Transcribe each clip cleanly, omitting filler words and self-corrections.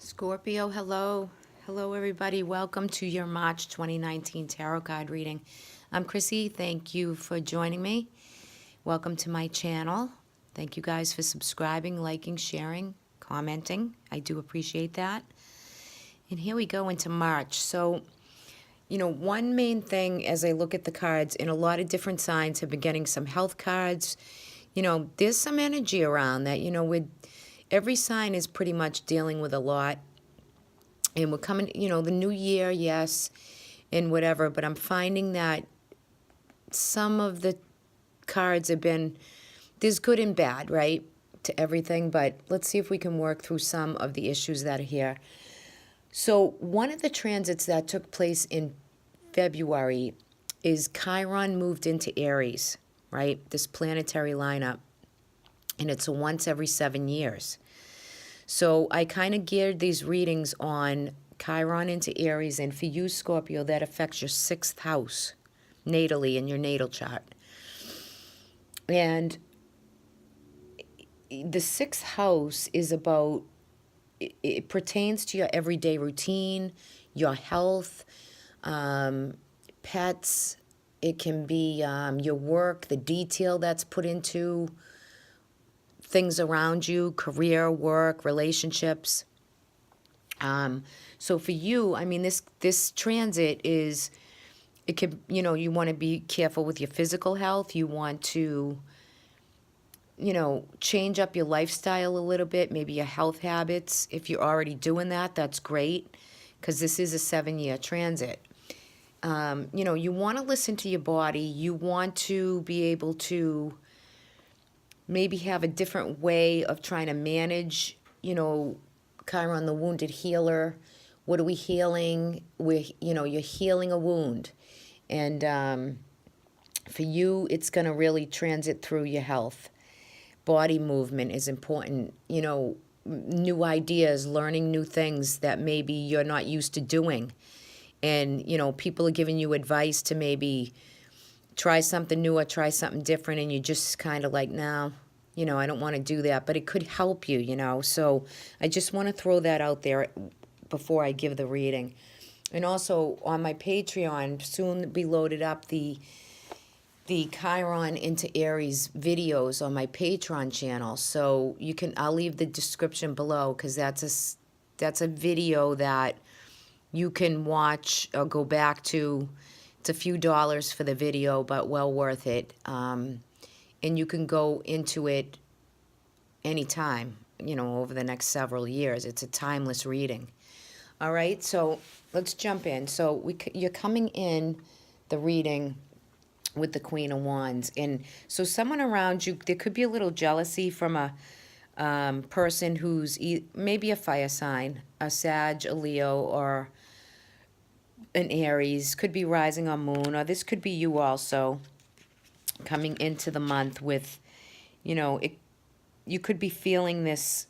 Scorpio, hello. Hello, everybody. Welcome to your March 2019 Tarot card reading. I'm Chrissy. Thank you for joining me. Welcome to my channel. Thank you guys for subscribing, liking, sharing, commenting. I do appreciate that. And here we go into March. So, one main thing as I look at the cards, and a lot of different signs have been getting some health cards. There's some energy around that, with every sign is pretty much dealing with a lot. And we're coming, the new year, yes, and whatever, but I'm finding that some of the cards have been, there's good and bad, right, to everything, but let's see if we can work through some of the issues that are here. So one of the transits that took place in February is Chiron moved into Aries, right, this planetary lineup, and it's a once every 7 years. So I kind of geared these readings on Chiron into Aries, and for you, Scorpio, that affects your 6th house natally in your natal chart. And the 6th house is about, it pertains to your everyday routine, your health, pets. It can be your work, the detail that's put into things around you, career, work, relationships. So for you, I mean, this transit is, it could, you want to be careful with your physical health. You want to, change up your lifestyle a little bit, maybe your health habits. If you're already doing that, that's great, because this is a 7-year transit. You want to listen to your body. You want to be able to maybe have a different way of trying to manage, Chiron, the wounded healer. What are we healing? You're healing a wound. And for you, it's going to really transit through your health. Body movement is important. New ideas, learning new things that maybe you're not used to doing. And, people are giving you advice to maybe try something new or try something different, and you just kind of like, no, I don't want to do that, but it could help you, So I just want to throw that out there before I give the reading. And also on my Patreon, soon be loaded up the Chiron into Aries videos on my Patreon channel. So I'll leave the description below, because that's a video that you can watch or go back to. It's a few dollars for the video, but well worth it. And you can go into it anytime, over the next several years. It's a timeless reading. All right, so let's jump in. So you're coming in the reading with the Queen of Wands. And so someone around you, there could be a little jealousy from a person who's maybe a fire sign, a Sag, a Leo, or an Aries. Could be rising or moon, or this could be you also coming into the month with, you could be feeling this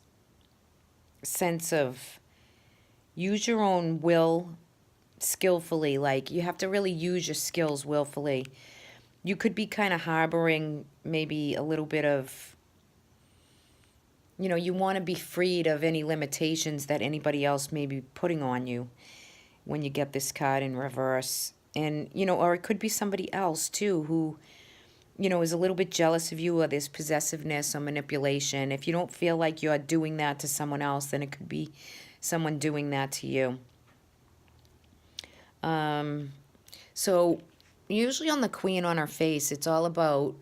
sense of use your own will skillfully. Like, you have to really use your skills willfully. You could be kind of harboring maybe a little bit of, you want to be freed of any limitations that anybody else may be putting on you when you get this card in reverse. And, or it could be somebody else too who, is a little bit jealous of you, or there's possessiveness or manipulation. If you don't feel like you're doing that to someone else, then it could be someone doing that to you. So usually on the Queen on her face, it's all about,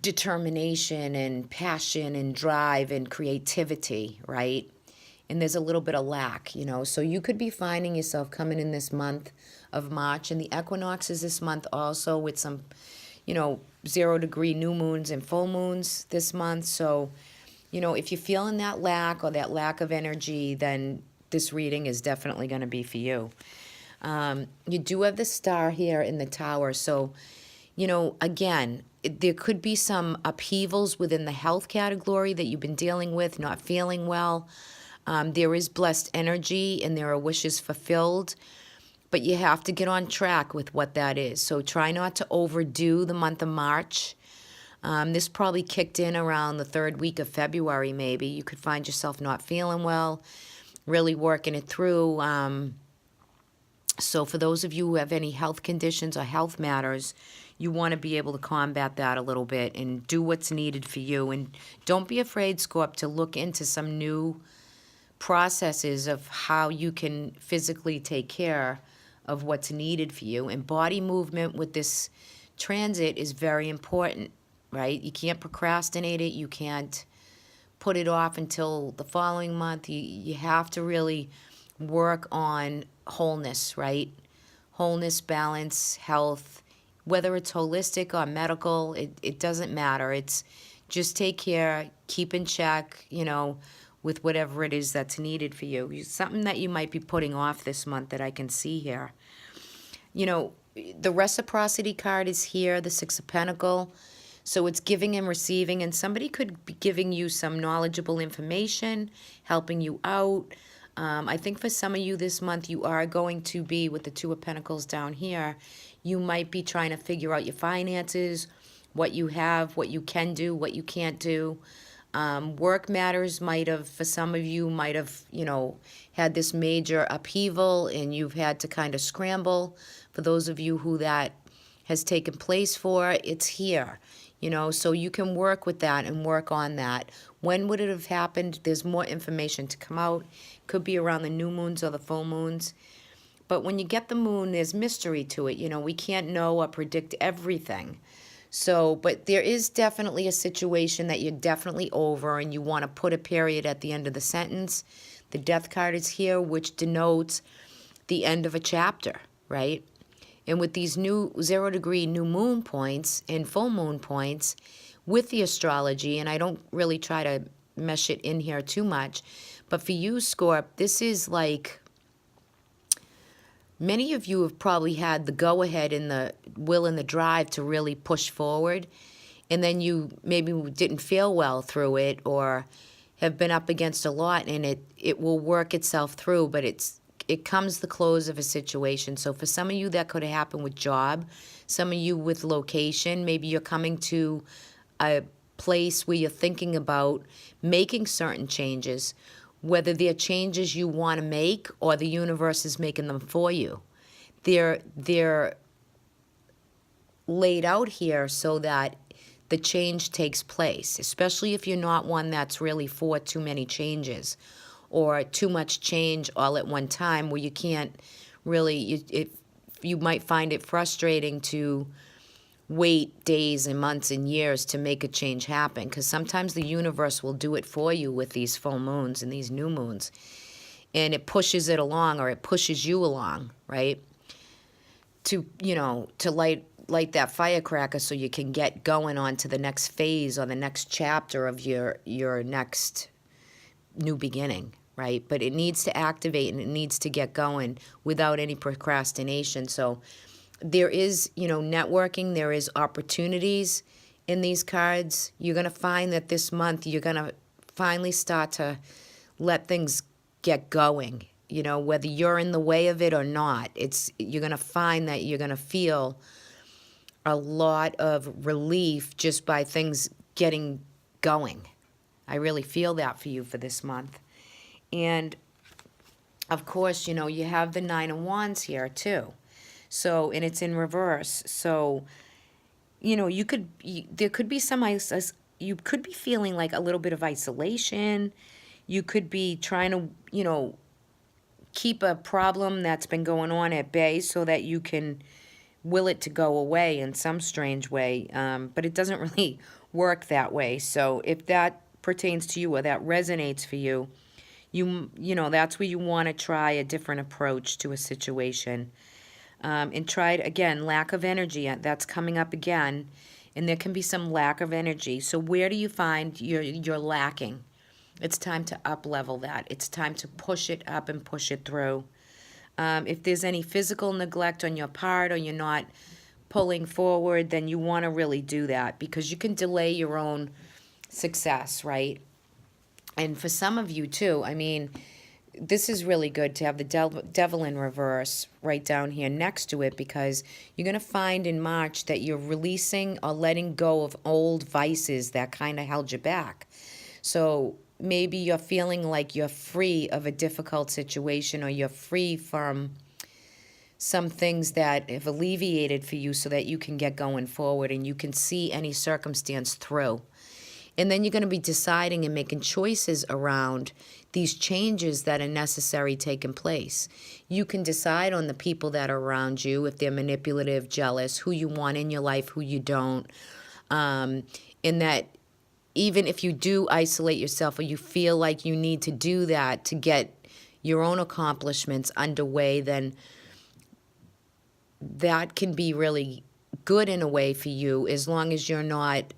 determination and passion and drive and creativity, right? And there's a little bit of lack, So you could be finding yourself coming in this month of March, and the equinox is this month also, with some, 0-degree new moons and full moons this month. So, if you're feeling that lack or that lack of energy, then this reading is definitely going to be for you. You do have the star here in the tower. So, again, there could be some upheavals within the health category that you've been dealing with, not feeling well. There is blessed energy and there are wishes fulfilled, but you have to get on track with what that is. So try not to overdo the month of March. This probably kicked in around the third week of February, maybe. You could find yourself not feeling well, really working it through. So for those of you who have any health conditions or health matters, you want to be able to combat that a little bit and do what's needed for you. And don't be afraid, Scorp, to look into some new processes of how you can physically take care of what's needed for you. And body movement with this transit is very important, right? You can't procrastinate it. You can't put it off until the following month. You have to really work on wholeness, right? Wholeness, balance, health, whether it's holistic or medical, it doesn't matter. It's just take care, keep in check, with whatever it is that's needed for you. Something that you might be putting off this month that I can see here. The reciprocity card is here, the Six of Pentacles. So it's giving and receiving, and somebody could be giving you some knowledgeable information, helping you out. I think for some of you this month, you are going to be, with the Two of Pentacles down here, you might be trying to figure out your finances, what you have, what you can do, what you can't do. Work matters might have, for some of you, might have, had this major upheaval and you've had to kind of scramble. For those of you who that has taken place for, it's here. So you can work with that and work on that. When would it have happened? There's more information to come out. Could be around the new moons or the full moons. But when you get the moon, there's mystery to it. We can't know or predict everything. So, but there is definitely a situation that you're definitely over and you want to put a period at the end of the sentence. The Death card is here, which denotes the end of a chapter, right? And with these new 0-degree new moon points and full moon points with the astrology, and I don't really try to mesh it in here too much, but for you, Scorp, this is like, many of you have probably had the go-ahead and the will and the drive to really push forward, and then you maybe didn't feel well through it or have been up against a lot, and it will work itself through, but it comes the close of a situation. So for some of you, that could have happened with job. Some of you with location, maybe you're coming to a place where you're thinking about making certain changes, whether they're changes you want to make or the universe is making them for you. They're laid out here so that the change takes place, especially if you're not one that's really for too many changes or too much change all at one time, where you can't really, you might find it frustrating to wait days and months and years to make a change happen, because sometimes the universe will do it for you with these full moons and these new moons, and it pushes it along, or it pushes you along, right? To light that firecracker so you can get going on to the next phase or the next chapter of your next new beginning, right? But it needs to activate and it needs to get going without any procrastination. So there is, networking, there is opportunities in these cards. You're going to find that this month you're going to finally start to let things get going, whether you're in the way of it or not. You're going to find that you're going to feel a lot of relief just by things getting going. I really feel that for you for this month. And of course, you have the Nine of Wands here too. So, and it's in reverse. So, there could be you could be feeling like a little bit of isolation. You could be trying to, keep a problem that's been going on at bay so that you can will it to go away in some strange way. But it doesn't really work that way. So if that pertains to you or that resonates for you, that's where you want to try a different approach to a situation. And try it again, lack of energy, that's coming up again, and there can be some lack of energy. So where do you find you're lacking? It's time to up-level that. It's time to push it up and push it through. If there's any physical neglect on your part or you're not pulling forward, then you want to really do that, because you can delay your own success, right? And for some of you too, this is really good to have the devil in reverse right down here next to it, because you're going to find in March that you're releasing or letting go of old vices that kind of held you back. So maybe you're feeling like you're free of a difficult situation, or you're free from some things that have alleviated for you so that you can get going forward and you can see any circumstance through. And then you're going to be deciding and making choices around these changes that are necessary taking place. You can decide on the people that are around you, if they're manipulative, jealous, who you want in your life, who you don't. In that, even if you do isolate yourself, or you feel like you need to do that to get your own accomplishments underway, then that can be really good in a way for you, as long as you're not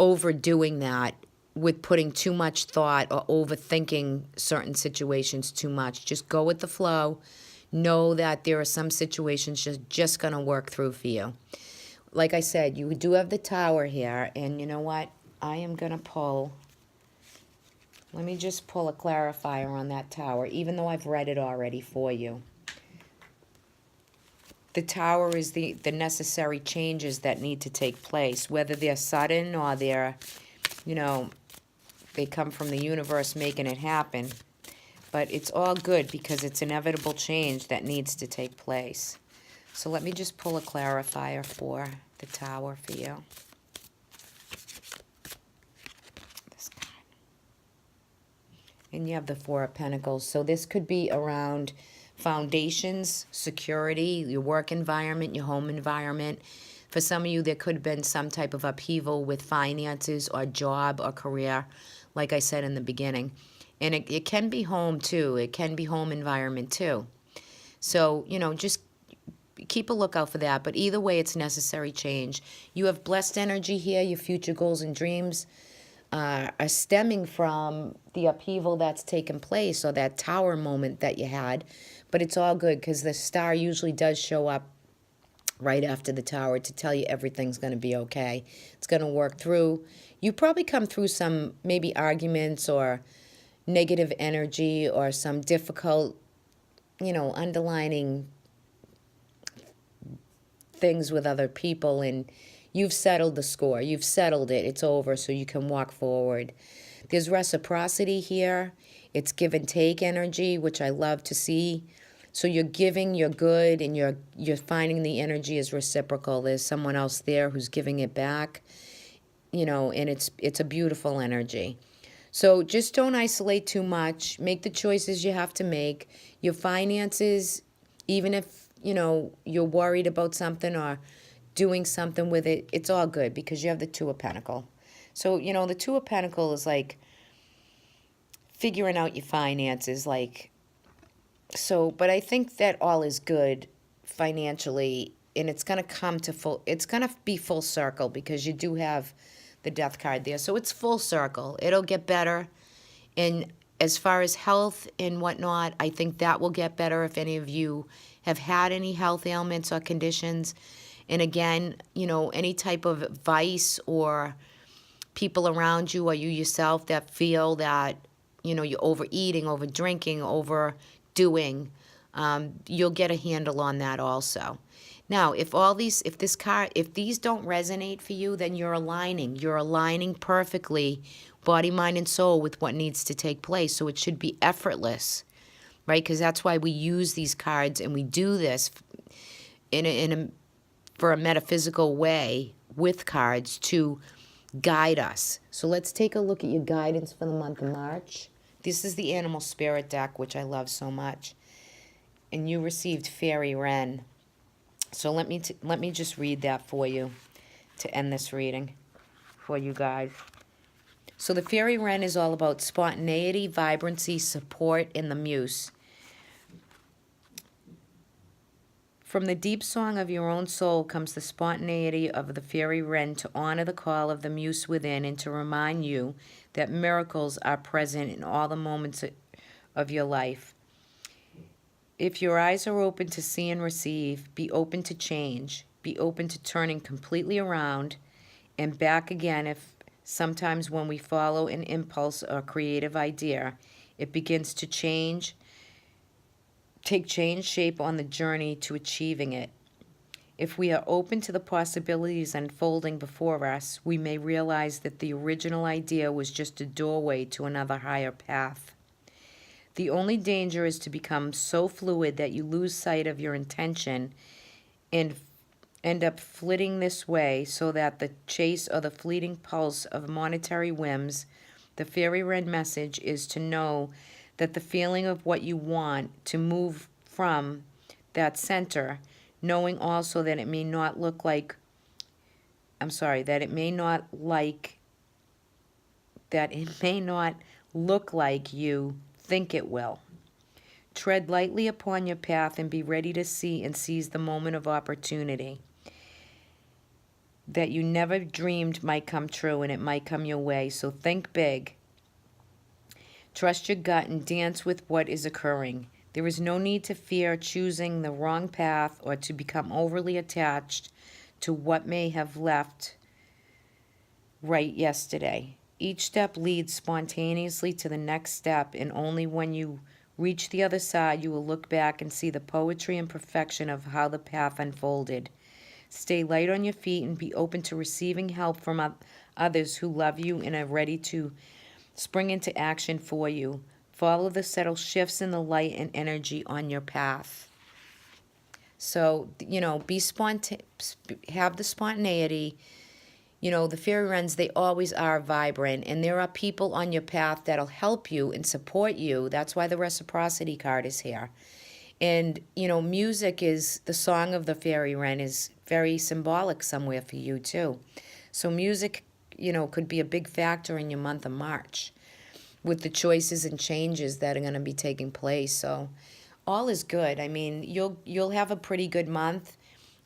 overdoing that with putting too much thought or overthinking certain situations too much. Just go with the flow. Know that there are some situations just going to work through for you. Like I said, you do have the Tower here, and you know what? I am going to pull, let me just pull a clarifier on that Tower, even though I've read it already for you. The Tower is the necessary changes that need to take place, whether they're sudden or they're, they come from the universe making it happen. But it's all good because it's inevitable change that needs to take place. So let me just pull a clarifier for the Tower for you. This card. And you have the Four of Pentacles. So this could be around foundations, security, your work environment, your home environment. For some of you, there could have been some type of upheaval with finances or job or career, like I said in the beginning. And it can be home too. It can be home environment too. So, just keep a lookout for that. But either way, it's necessary change. You have blessed energy here. Your future goals and dreams are stemming from the upheaval that's taken place, or that Tower moment that you had. But it's all good, because the Star usually does show up right after the Tower to tell you everything's going to be okay. It's going to work through. You probably come through some maybe arguments or negative energy or some difficult, underlining things with other people, and you've settled the score. You've settled it. It's over, so you can walk forward. There's reciprocity here. It's give and take energy, which I love to see. So you're giving, you're good, and you're finding the energy is reciprocal. There's someone else there who's giving it back, and it's a beautiful energy. So just don't isolate too much. Make the choices you have to make. Your finances, even if, you're worried about something or doing something with it, it's all good because you have the Two of Pentacles. So, the Two of Pentacles is like figuring out your finances, but I think that all is good financially, and it's going to be full circle, because you do have the Death card there. So it's full circle. It'll get better. And as far as health and whatnot, I think that will get better if any of you have had any health ailments or conditions. And again, any type of vice or people around you or you yourself that feel that, you're overeating, over drinking, overdoing, you'll get a handle on that also. Now, if these don't resonate for you, then you're aligning perfectly, body, mind, and soul, with what needs to take place. So it should be effortless, right? Because that's why we use these cards, and we do this for a metaphysical way with cards to guide us. So let's take a look at your guidance for the month of March. This is the Animal Spirit deck, which I love so much. And you received Fairy Wren. So let me just read that for you to end this reading for you guys. So the Fairy Wren is all about spontaneity, vibrancy, support, and the muse. From the deep song of your own soul comes the spontaneity of the Fairy Wren to honor the call of the muse within, and to remind you that miracles are present in all the moments of your life. If your eyes are open to see and receive, be open to change, be open to turning completely around and back again. If sometimes when we follow an impulse or creative idea, It begins to change shape on the journey to achieving it. If we are open to the possibilities unfolding before us, we may realize that the original idea was just a doorway to another higher path. The only danger is to become so fluid that you lose sight of your intention and end up flitting this way, so that the chase or the fleeting pulse of monetary whims. The fairy wren message is to know that the feeling of what you want to move from that center, knowing also that it may not look like, that it may not look like you think it will. Tread lightly upon your path and be ready to see and seize the moment of opportunity that you never dreamed might come true, and it might come your way. So think big. Trust your gut and dance with what is occurring. There is no need to fear choosing the wrong path or to become overly attached to what may have left right yesterday. Each step leads spontaneously to the next step, and only when you reach the other side you will look back and see the poetry and perfection of how the path unfolded. Stay light on your feet and be open to receiving help from others who love you and are ready to spring into action for you. Follow the subtle shifts in the light and energy on your path. So, be have the spontaneity. The fairy wrens, they always are vibrant, and there are people on your path that'll help you and support you. That's why the reciprocity card is here. And, music is, the song of the fairy wren is very symbolic somewhere for you too. So music, could be a big factor in your month of March with the choices and changes that are going to be taking place. So all is good. I mean, you'll have a pretty good month,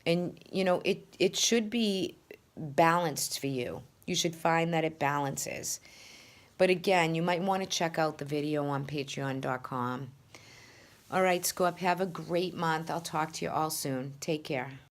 and, it should be balanced for you. You should find that it balances. But again, you might want to check out the video on patreon.com. All right, Scorp, have a great month. I'll talk to you all soon. Take care.